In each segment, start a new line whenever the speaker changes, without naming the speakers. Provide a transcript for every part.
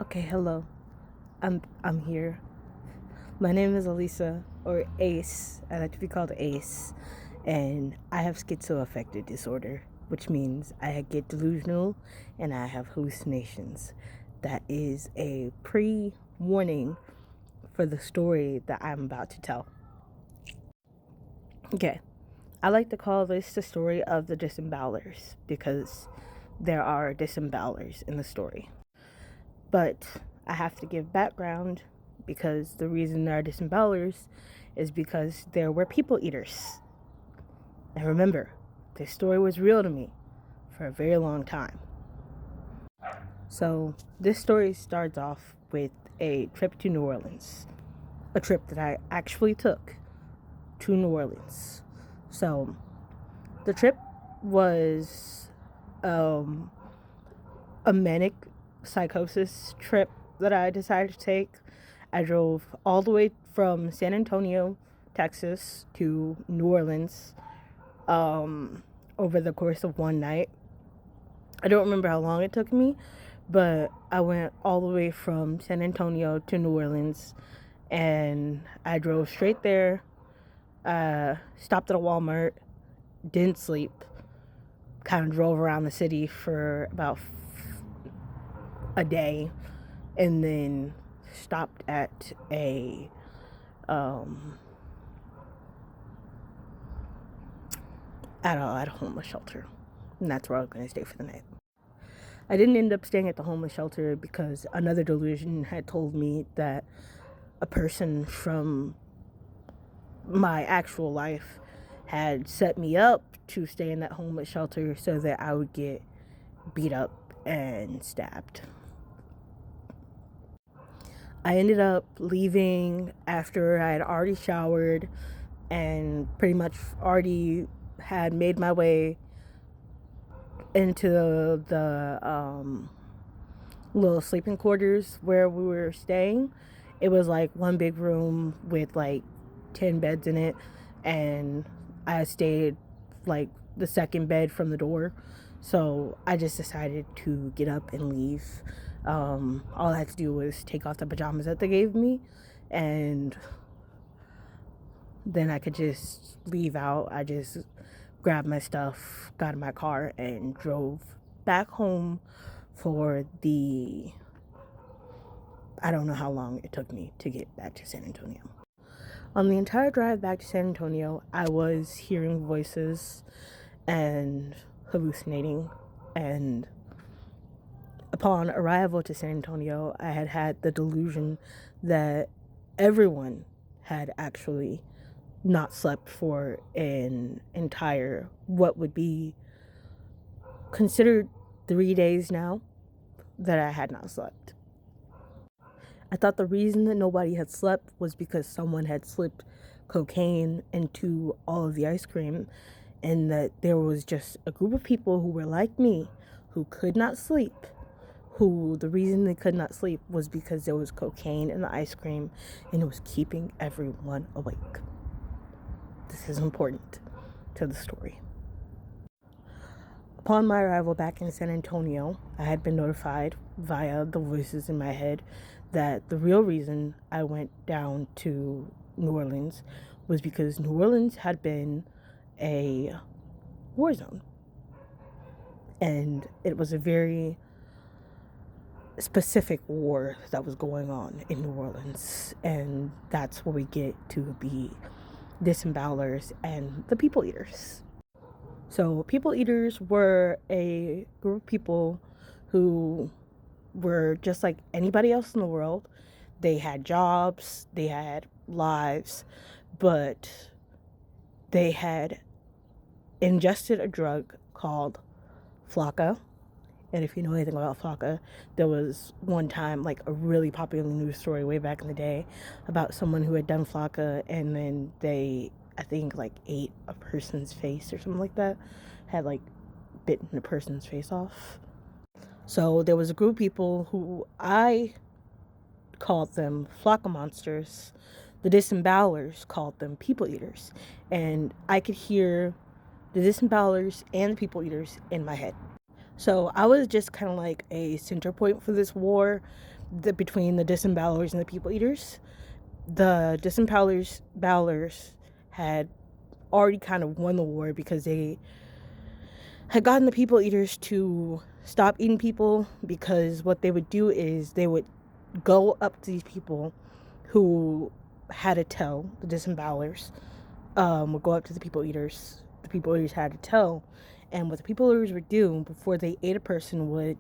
Okay, hello. I'm here. My name is Elisa or Ace. I like to be called Ace, and I have schizoaffective disorder, which means I get delusional and I have hallucinations. That is a pre-warning for the story that I'm about to tell. Okay. I like to call this the story of the disembowelers because there are disembowelers in the story. But I have to give background because the reason there are disembowelers is because there were people eaters. And remember, this story was real to me for a very long time. So this story starts off with a trip to New Orleans, a trip that I actually took to New Orleans. So the trip was a manic psychosis trip that I decided to take. I drove all the way from San Antonio, Texas to New Orleans over the course of one night. I don't remember how long it took me, but I went all the way from San Antonio to New Orleans and I drove straight there, stopped at a Walmart, didn't sleep, kind of drove around the city for about a day, and then stopped at at a homeless shelter, and that's where I was going to stay for the night. I didn't end up staying at the homeless shelter because another delusion had told me that a person from my actual life had set me up to stay in that homeless shelter so that I would get beat up and stabbed. I ended up leaving after I had already showered and pretty much already had made my way into the little sleeping quarters where we were staying. It was like one big room with like 10 beds in it, and I stayed like the second bed from the door. So I just decided to get up and leave. All I had to do was take off the pajamas that they gave me, and then I could just leave out. I just grabbed my stuff, got in my car, and drove back home for I don't know how long it took me to get back to San Antonio. On the entire drive back to San Antonio, I was hearing voices and hallucinating. And upon arrival to San Antonio, I had had the delusion that everyone had actually not slept for an entire, what would be considered 3 days now, that I had not slept. I thought the reason that nobody had slept was because someone had slipped cocaine into all of the ice cream, and that there was just a group of people who were like me who could not sleep, who the reason they could not sleep was because there was cocaine in the ice cream and it was keeping everyone awake. This is important to the story. Upon my arrival back in San Antonio, I had been notified via the voices in my head that the real reason I went down to New Orleans was because New Orleans had been a war zone. And it was a very specific war that was going on in New Orleans. And that's where we get to the disembowelers and the people eaters. So people eaters were a group of people who were just like anybody else in the world. They had jobs, they had lives, but they had ingested a drug called Flocka. And if you know anything about Flocka, there was one time like a really popular news story way back in the day about someone who had done Flocka, and then they, I think, like ate a person's face or something like that, had like bitten a person's face off. So there was a group of people who I called them Flocka monsters. The disembowelers called them people eaters. And I could hear the disembowelers and the people eaters in my head. So I was just kind of like a center point for this war between the disembowelers and the people eaters. The disembowelers had already kind of won the war because they had gotten the people eaters to stop eating people, because what they would do is they would go up to these people who had a tell. The disembowelers would go up to the people eaters. The people eaters had a tell, and what the people eaters would do before they ate a person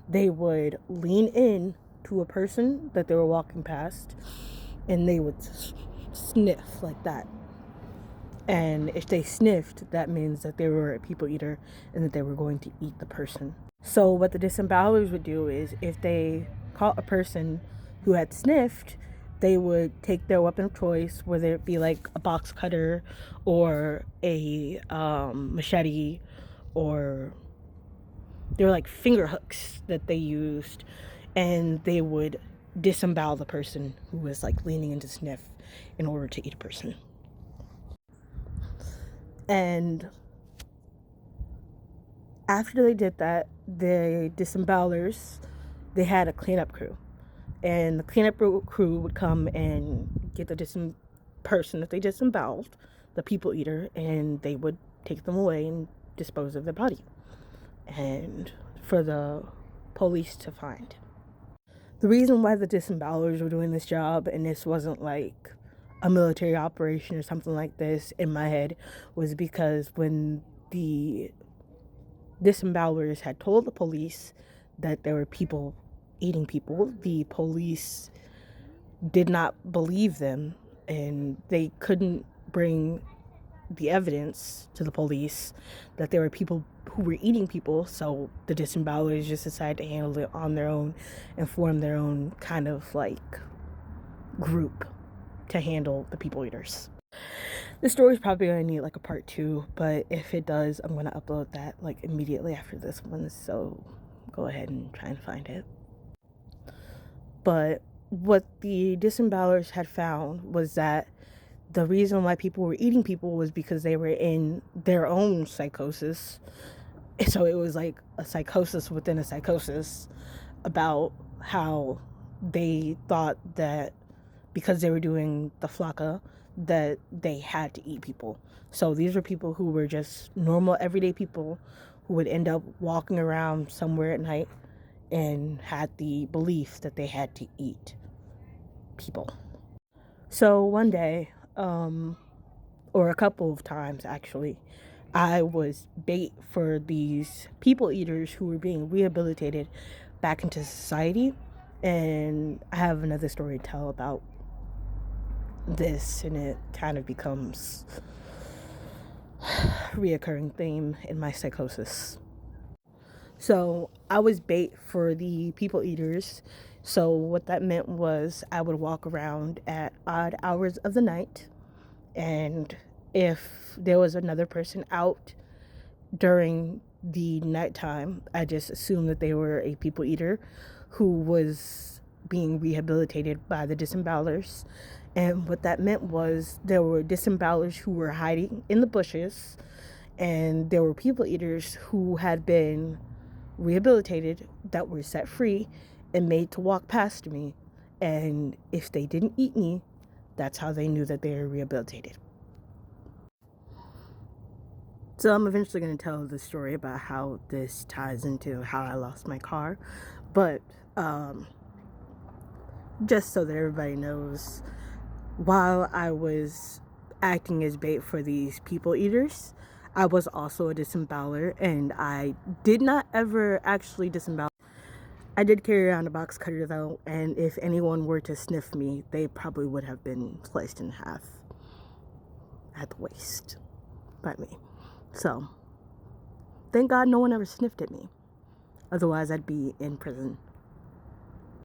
they would lean in to a person that they were walking past, and they would sniff like that. And if they sniffed, that means that they were a people eater and that they were going to eat the person. So what the disembowelers would do is, if they caught a person who had sniffed, they would take their weapon of choice, whether it be like a box cutter or a machete, or they were like finger hooks that they used, and they would disembowel the person who was like leaning in to sniff in order to eat a person. And after they did that, the disembowelers, they had a cleanup crew. And the cleanup crew would come and get the person that they disemboweled, the people eater, and they would take them away and dispose of their body, and for the police to find. The reason why the disembowelers were doing this job, and this wasn't like a military operation or something like this in my head, was because when the disembowelers had told the police that there were people eating people, the police did not believe them, and they couldn't bring the evidence to the police that there were people who were eating people. So the disembowelers just decided to handle it on their own and form their own kind of like group to handle the people eaters. This story is probably going to need like a part 2, but if it does, I'm going to upload that like immediately after this one, so go ahead and try and find it. But what the disembowelers had found was that the reason why people were eating people was because they were in their own psychosis. So it was like a psychosis within a psychosis about how they thought that because they were doing the flaka, that they had to eat people. So these were people who were just normal, everyday people who would end up walking around somewhere at night and had the belief that they had to eat people. So one day, or a couple of times actually, I was bait for these people eaters who were being rehabilitated back into society. And I have another story to tell about this, and it kind of becomes a reoccurring theme in my psychosis. So I was bait for the people eaters. So what that meant was I would walk around at odd hours of the night, and if there was another person out during the nighttime, I just assumed that they were a people eater who was being rehabilitated by the disembowelers. And what that meant was there were disembowelers who were hiding in the bushes, and there were people eaters who had been rehabilitated that were set free and made to walk past me. And if they didn't eat me, that's how they knew that they were rehabilitated. So I'm eventually going to tell the story about how this ties into how I lost my car. But just so that everybody knows, while I was acting as bait for these people eaters, I was also a disemboweler, and I did not ever actually disembowel. I did carry around a box cutter though, and if anyone were to sniff me, they probably would have been sliced in half at the waist by me. So, thank God no one ever sniffed at me. Otherwise, I'd be in prison